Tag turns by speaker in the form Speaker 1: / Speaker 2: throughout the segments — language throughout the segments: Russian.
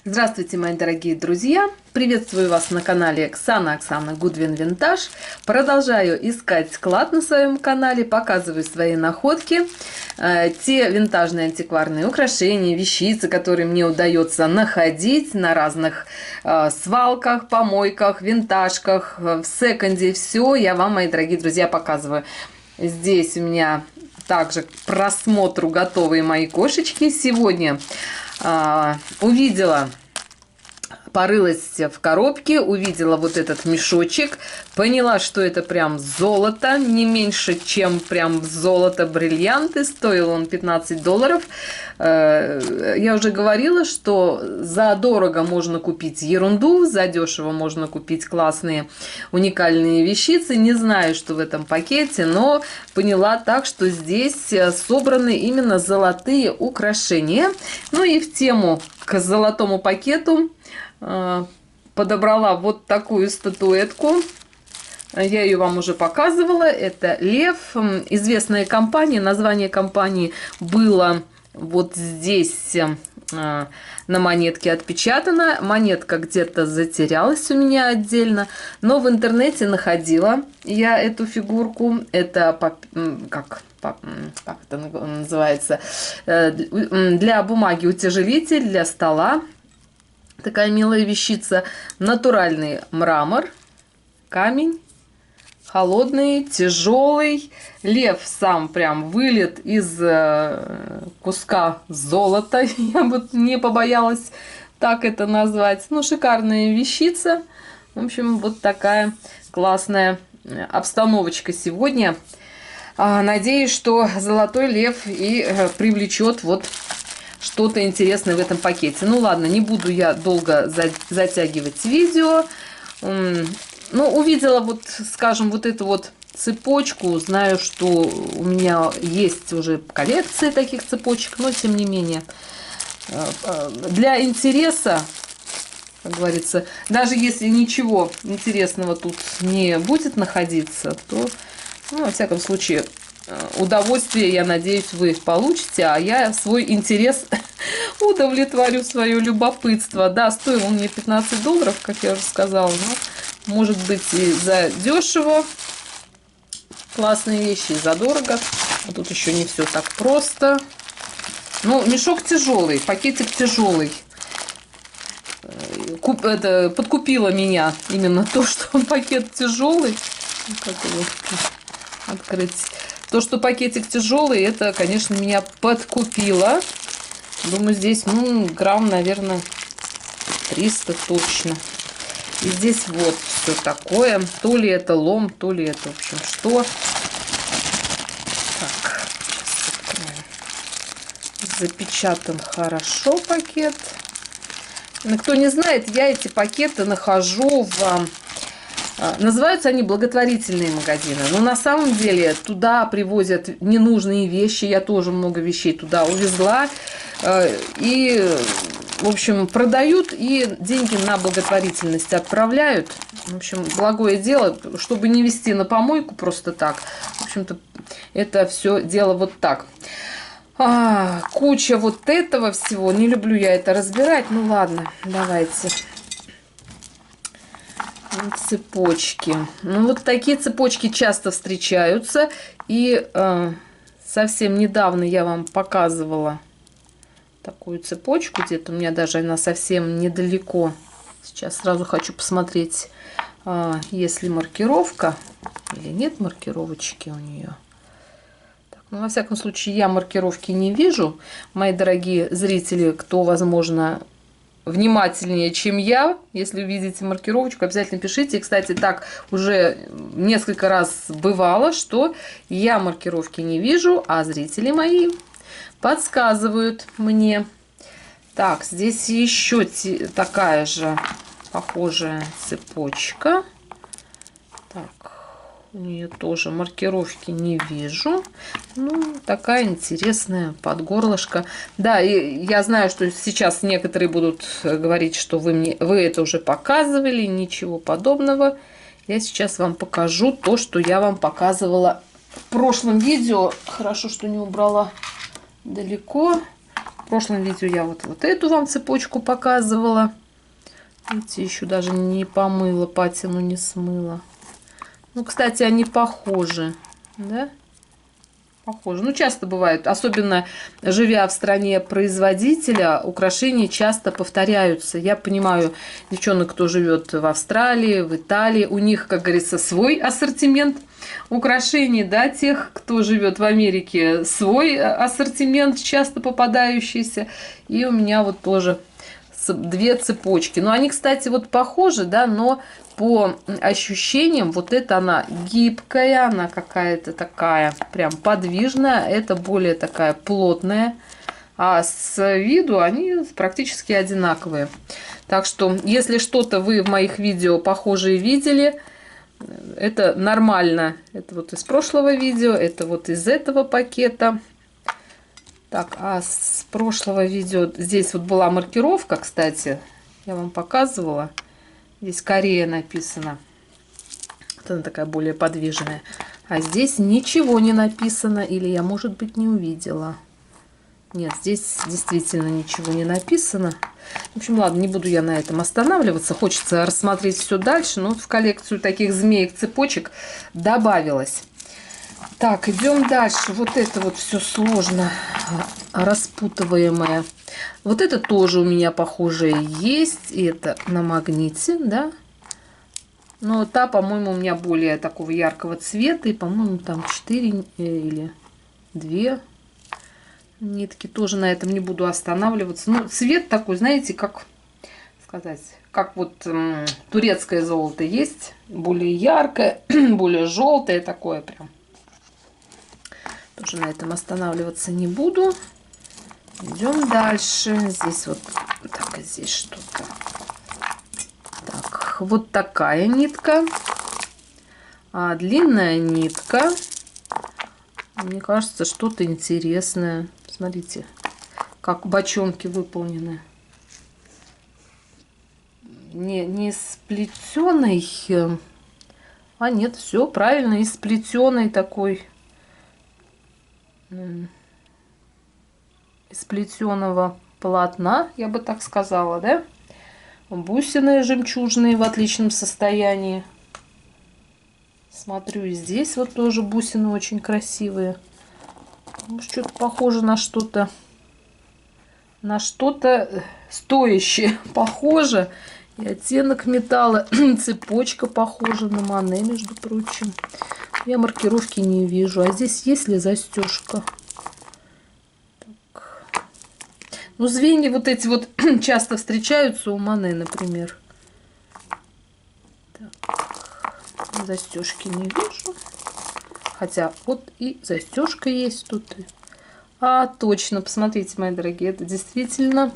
Speaker 1: Здравствуйте, мои дорогие друзья! Приветствую вас на канале Оксана Гудвин Винтаж. Продолжаю искать склад на своем канале, показываю свои находки, те винтажные антикварные украшения, вещицы, которые мне удается находить на разных свалках, помойках, винтажках, в секонде. Все я вам, мои дорогие друзья, показываю. Здесь у меня также к просмотру готовые мои кошечки. Сегодня увидела, порылась в коробке, увидела вот этот мешочек, поняла, что это прям золото, не меньше, чем прям золото, бриллианты. Стоил он $15. Я уже говорила, что за дорого можно купить ерунду, за дешево можно купить классные уникальные вещицы. Не знаю, что в этом пакете, но поняла так, что здесь собраны именно золотые украшения. Ну и в тему к золотому пакету подобрала вот такую статуэтку. Я ее вам уже показывала. Это лев. Известная компания. Название компании было вот здесь на монетке отпечатано. Монетка где-то затерялась у меня отдельно, но в интернете находила я эту фигурку. Это как это называется? Для бумаги утяжелитель, для стола. Такая милая вещица. Натуральный мрамор, камень, холодный, тяжелый. Лев сам прям вылет из куска золота. Я бы не побоялась так это назвать. Ну, шикарная вещица. В общем, вот такая классная обстановочка сегодня. Надеюсь, что золотой лев и привлечет вот что-то интересное в этом пакете. Ну ладно, не буду я долго затягивать видео. Ну, увидела вот, скажем, вот эту вот цепочку. Знаю, что у меня есть уже коллекция таких цепочек, но тем не менее. Для интереса, как говорится, даже если ничего интересного тут не будет находиться, то, ну, во всяком случае, удовольствие, я надеюсь, вы получите, а я свой интерес удовлетворю, свое любопытство. Да, стоил он мне $15, как я уже сказала, но может быть и за дешево. Классные вещи, и за дорого. А тут еще не все так просто. Ну, мешок тяжелый, пакетик тяжелый. Подкупило меня именно то, что он пакет тяжелый. Как его открыть? То, что пакетик тяжелый, это, конечно, меня подкупило. Думаю, здесь, ну, грамм, наверное, 300 точно. И здесь вот все такое. То ли это лом, то ли это, в общем, что. Так, сейчас откроем. Запечатан хорошо пакет. Кто не знает, я эти пакеты нахожу в... Называются они благотворительные магазины. Но на самом деле туда привозят ненужные вещи. Я тоже много вещей туда увезла. И, в общем, продают и деньги на благотворительность отправляют. В общем, благое дело, чтобы не везти на помойку просто так. В общем-то, это все дело вот так. Куча вот этого всего. Не люблю я это разбирать. Ну ладно, давайте. Цепочки. Ну, вот такие цепочки часто встречаются. И совсем недавно я вам показывала такую цепочку. Где-то у меня даже она совсем недалеко. Сейчас сразу хочу посмотреть, есть ли маркировка или нет маркировочки у нее. Так, ну, во всяком случае, я маркировки не вижу. Мои дорогие зрители, кто, возможно, внимательнее, чем я, если увидите маркировочку, обязательно пишите. И, кстати, так уже несколько раз бывало, что я маркировки не вижу, а зрители мои подсказывают мне. Так, здесь еще такая же похожая цепочка. Так, у нее тоже маркировки не вижу. Ну, такая интересная подгорлышко. Да, и я знаю, что сейчас некоторые будут говорить, что вы это уже показывали. Ничего подобного. Я сейчас вам покажу то, что я вам показывала в прошлом видео. Хорошо, что не убрала далеко. В прошлом видео я вот эту вам цепочку показывала. Видите, еще даже не помыла, патину не смыла. Ну, кстати, они похожи, да? Похожи. Ну, часто бывает, особенно живя в стране производителя, украшения часто повторяются. Я понимаю девчонок, кто живет в Австралии, в Италии, у них, как говорится, свой ассортимент украшений, да, тех, кто живет в Америке, свой ассортимент, часто попадающийся. И у меня вот тоже две цепочки. Но они, кстати, вот похожи, да, но по ощущениям вот это она гибкая, она какая-то такая прям подвижная, это более такая плотная, а с виду они практически одинаковые. Так что, если что-то вы в моих видео похожие видели, это нормально. Это вот из прошлого видео, это вот из этого пакета. Так, а с прошлого видео здесь вот была маркировка, кстати, я вам показывала. Здесь Корея написано. Вот она такая более подвижная. А здесь ничего не написано, или я, может быть, не увидела. Нет, здесь действительно ничего не написано. В общем, ладно, не буду я на этом останавливаться. Хочется рассмотреть все дальше. Но вот в коллекцию таких змеек-цепочек добавилось. Так, идем дальше. Вот это вот все сложно распутываемое. Вот это тоже у меня похожее есть. И это на магните, да. Но та, по-моему, у меня более такого яркого цвета. И, по-моему, там 4 или 2 нитки. Тоже на этом не буду останавливаться. Ну, цвет такой, знаете, как сказать, как вот турецкое золото есть. Более яркое, более желтое такое прям. Тоже на этом останавливаться не буду. Идем дальше. Здесь вот так, здесь что-то. Так, вот такая нитка. А длинная нитка. Мне кажется, что-то интересное. Смотрите, как бочонки выполнены. Не сплетенный. А нет, все правильно. Из сплетенной такой. Из плетеного полотна, я бы так сказала, да? Бусины жемчужные в отличном состоянии. Смотрю, и здесь вот тоже бусины очень красивые. Что-то похоже на что-то стоящее. Похоже. И оттенок металла. Цепочка похожа на Мане, между прочим. Я маркировки не вижу. А здесь есть ли застежка? Так. Ну, звенья вот эти вот часто встречаются у Мане, например. Так. Застежки не вижу. Хотя вот и застежка есть тут. А, точно, посмотрите, мои дорогие, это действительно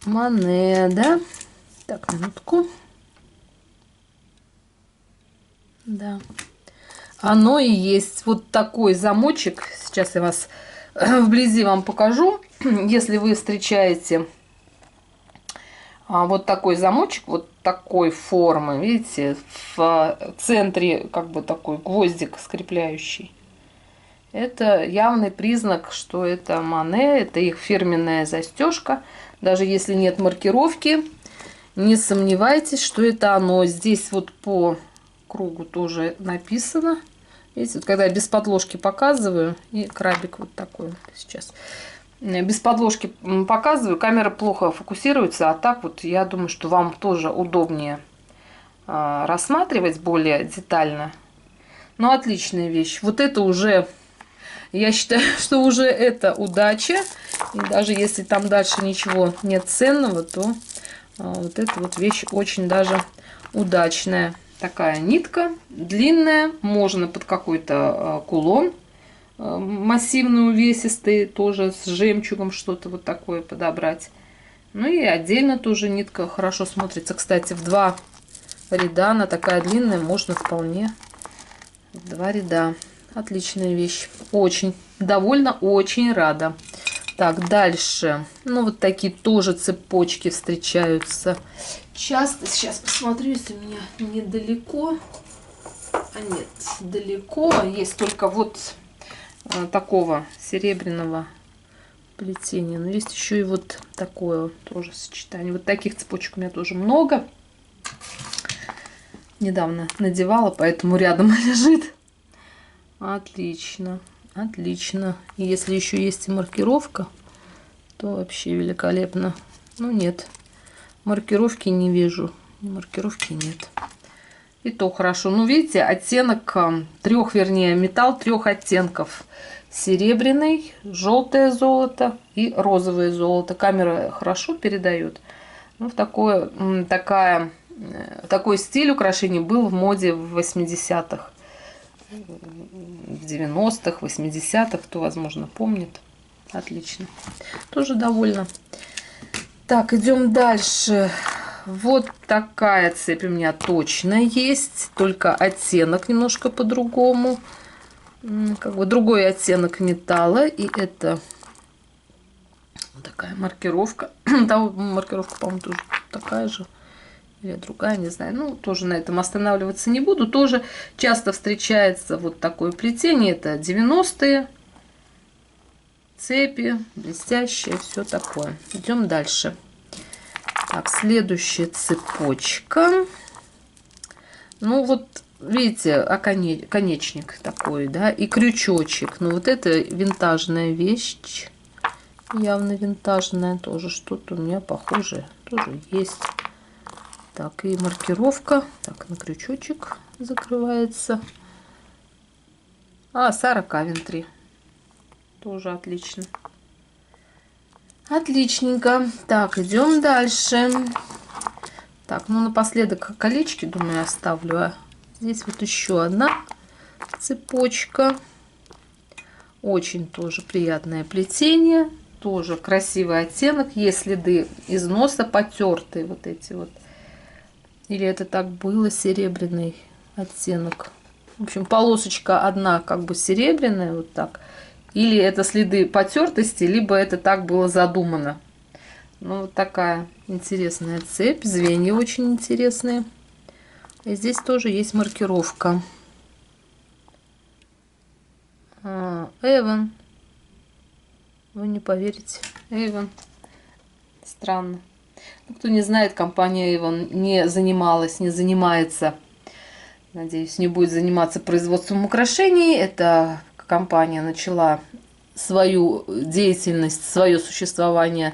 Speaker 1: Мане, да? Так, минутку. Да. Оно и есть. Вот такой замочек. Сейчас я вас вблизи вам покажу. Если вы встречаете вот такой замочек, вот такой формы, видите, в центре как бы такой гвоздик скрепляющий. Это явный признак, что это Мане, это их фирменная застежка. Даже если нет маркировки, не сомневайтесь, что это оно. Здесь вот по кругу тоже написано. Видите, вот когда я без подложки показываю, и крабик вот такой вот сейчас. Без подложки показываю, камера плохо фокусируется, а так вот я думаю, что вам тоже удобнее рассматривать более детально. Ну, отличная вещь. Вот это уже, я считаю, что уже это удача. И даже если там дальше ничего нет ценного, то вот эта вот вещь очень даже удачная. Такая нитка длинная, можно под какой-то кулон массивный, увесистый, тоже с жемчугом что-то вот такое подобрать. Ну и отдельно тоже нитка хорошо смотрится. Кстати, в 2 ряда она такая длинная, можно вполне в 2 ряда. Отличная вещь. Очень довольна, очень рада. Так, дальше. Ну, вот такие тоже цепочки встречаются часто. Сейчас посмотрю, если у меня недалеко. А нет, далеко. Есть только вот такого серебряного плетение. Но есть еще и вот такое тоже сочетание. Вот таких цепочек у меня тоже много. Недавно надевала, поэтому рядом лежит. Отлично, отлично. И если еще есть и маркировка, то вообще великолепно. Ну нет, маркировки не вижу. Маркировки нет. И то хорошо. Ну, видите, оттенок вернее, металл 3 оттенков. Серебряный, желтое золото и розовое золото. Камера хорошо передает. Ну, такой стиль украшений был в моде в 80-х, в 90-х, 80-х. Кто, возможно, помнит. Отлично. Тоже довольна. Так, идем дальше. Вот такая цепь у меня точно есть, только оттенок немножко по-другому, как бы другой оттенок металла, и это вот такая маркировка. Там маркировка, по-моему, тоже такая же или другая, не знаю. Ну, тоже на этом останавливаться не буду. Тоже часто встречается вот такое плетение. Это 90-е цепи, блестящие, все такое. Идем дальше. Так, следующая цепочка. Ну, вот, видите, конечник такой, да, и крючочек. Ну, вот это винтажная вещь. Явно винтажная. Тоже что-то у меня похожее тоже есть. Так, и маркировка. Так, на крючочек закрывается. Сара Кавентри. Тоже отлично. Отличненько. Так, идем дальше. Так, ну напоследок колечки, думаю, оставлю. Здесь вот еще одна цепочка. Очень тоже приятное плетение. Тоже красивый оттенок. Есть следы износа, потертые вот эти вот. Или это так было, серебряный оттенок. В общем, полосочка одна как бы серебряная, вот так. Или это следы потертости, либо это так было задумано. Ну, вот такая интересная цепь. Звенья очень интересные. И здесь тоже есть маркировка. Эван. Вы не поверите. Эван. Странно. Кто не знает, компания Эван не занимается, надеюсь, не будет заниматься производством украшений. Это компания начала свою деятельность, свое существование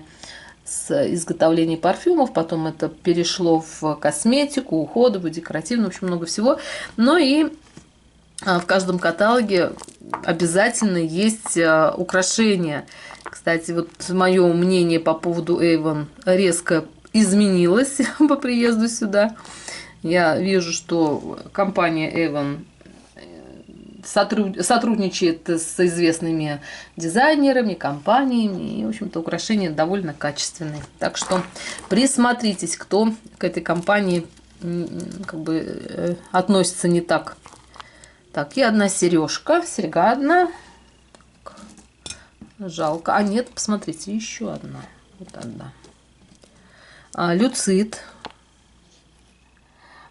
Speaker 1: с изготовления парфюмов, потом это перешло в косметику, уходовую, декоративную, в общем, много всего. Но и в каждом каталоге обязательно есть украшения. Кстати, вот мое мнение по поводу Avon резко изменилось по приезду сюда. Я вижу, что компания Avon сотрудничает с известными дизайнерами, компаниями, и, в общем-то, украшения довольно качественные. Так что присмотритесь, кто к этой компании как бы относится не так. Так, и одна сережка, серьга одна. Жалко. А нет, посмотрите, еще одна. Вот одна. Люцит.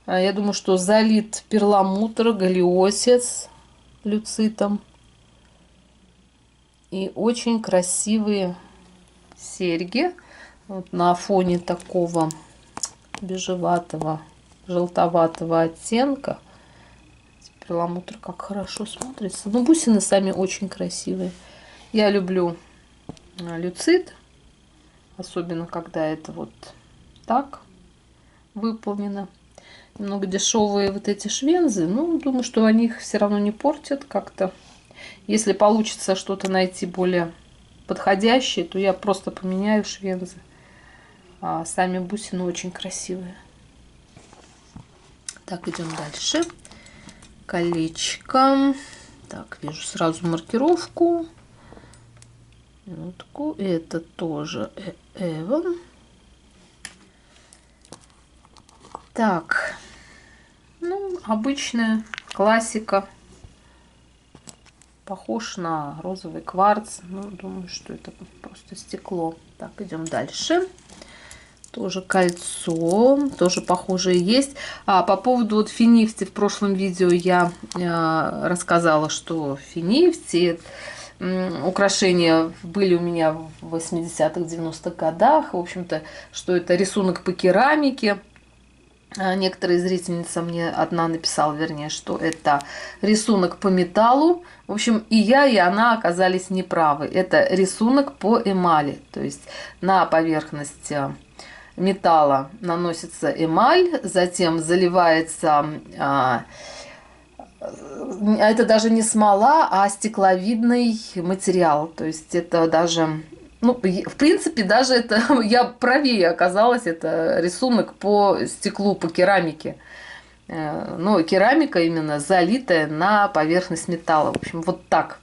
Speaker 1: Я думаю, что залит перламутр, галиосец люцитом. И очень красивые серьги. Вот на фоне такого бежеватого, желтоватого оттенка. Перламутр как хорошо смотрится. Но бусины сами очень красивые. Я люблю люцит. Особенно, когда это вот так выполнено. Немного дешевые вот эти швензы. Ну, думаю, что они их все равно не портят как-то. Если получится что-то найти более подходящее, то я просто поменяю швензы. А сами бусины очень красивые. Так, идем дальше. Колечко. Так, вижу сразу маркировку. Минутку. Это тоже Avon. Так. Ну, обычная классика. Похож на розовый кварц. Ну, думаю, что это просто стекло. Так, идем дальше. Тоже кольцо. Тоже похожее есть. По поводу вот финифти в прошлом видео я рассказала, что финифти украшения были у меня в 80-х, 90-х годах. В общем-то, что это рисунок по керамике. Некоторые зрительницы мне одна написала, вернее, что это рисунок по металлу. В общем, и я, и она оказались неправы. Это рисунок по эмали. То есть на поверхность металла наносится эмаль, затем заливается... это даже не смола, а стекловидный материал. То есть это даже... Ну, в принципе, даже это я правее оказалась, это рисунок по стеклу, по керамике. Но керамика именно залитая на поверхность металла. В общем, вот так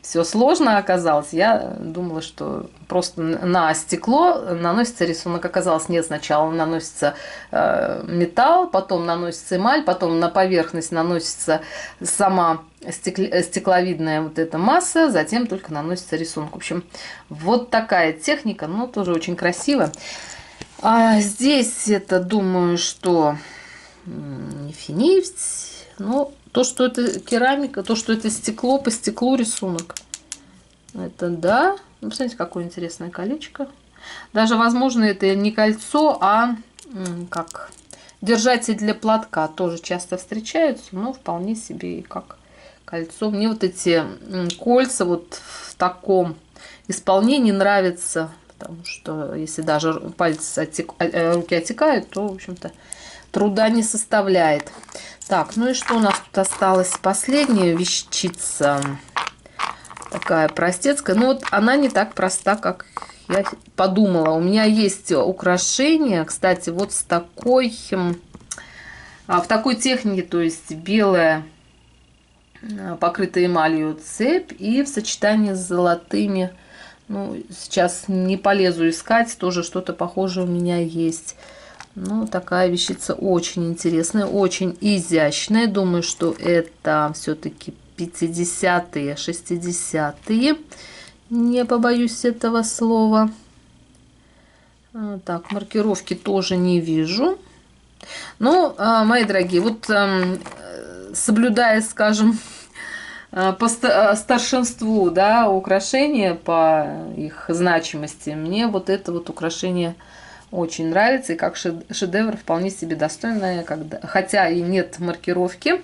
Speaker 1: все сложно оказалось. Я думала, что просто на стекло наносится рисунок. Оказалось, нет, сначала наносится металл, потом наносится эмаль, потом на поверхность наносится сама стекловидная вот эта масса, затем только наносится рисунок. В общем, вот такая техника, но тоже очень красиво. А здесь это, думаю, что нефть, но то, что это керамика, то, что это стекло, по стеклу рисунок. Это да. Ну, посмотрите, какое интересное колечко. Даже, возможно, это не кольцо, а как держатель для платка. Тоже часто встречаются, но вполне себе и как кольцо. Мне вот эти кольца вот в таком исполнении нравятся, потому что если даже пальцы руки отекают, то, в общем-то, труда не составляет. Так, ну и что у нас тут осталось? Последняя вещица. Такая простецкая. Но вот она не так проста, как я подумала. У меня есть украшение, кстати, вот с такой... в такой технике, то есть белая, покрытая эмалью цепь и в сочетании с золотыми. Ну, сейчас не полезу искать, тоже что-то похожее у меня есть. Ну, такая вещица очень интересная, очень изящная. Думаю, что это все-таки 50-е, 60-е. Не побоюсь этого слова. Так, маркировки тоже не вижу. Ну, мои дорогие, вот соблюдая, скажем, по старшинству, да, украшения, по их значимости, мне вот это вот украшение очень нравится, и как шедевр вполне себе достойное, хотя и нет маркировки.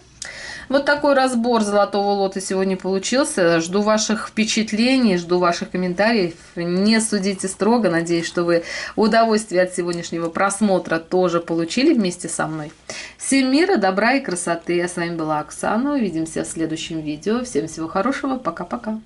Speaker 1: Вот такой разбор золотого лота сегодня получился. Жду ваших впечатлений, жду ваших комментариев. Не судите строго. Надеюсь, что вы удовольствие от сегодняшнего просмотра тоже получили вместе со мной. Всем мира, добра и красоты. Я с вами была Оксана. Увидимся в следующем видео. Всем всего хорошего. Пока-пока.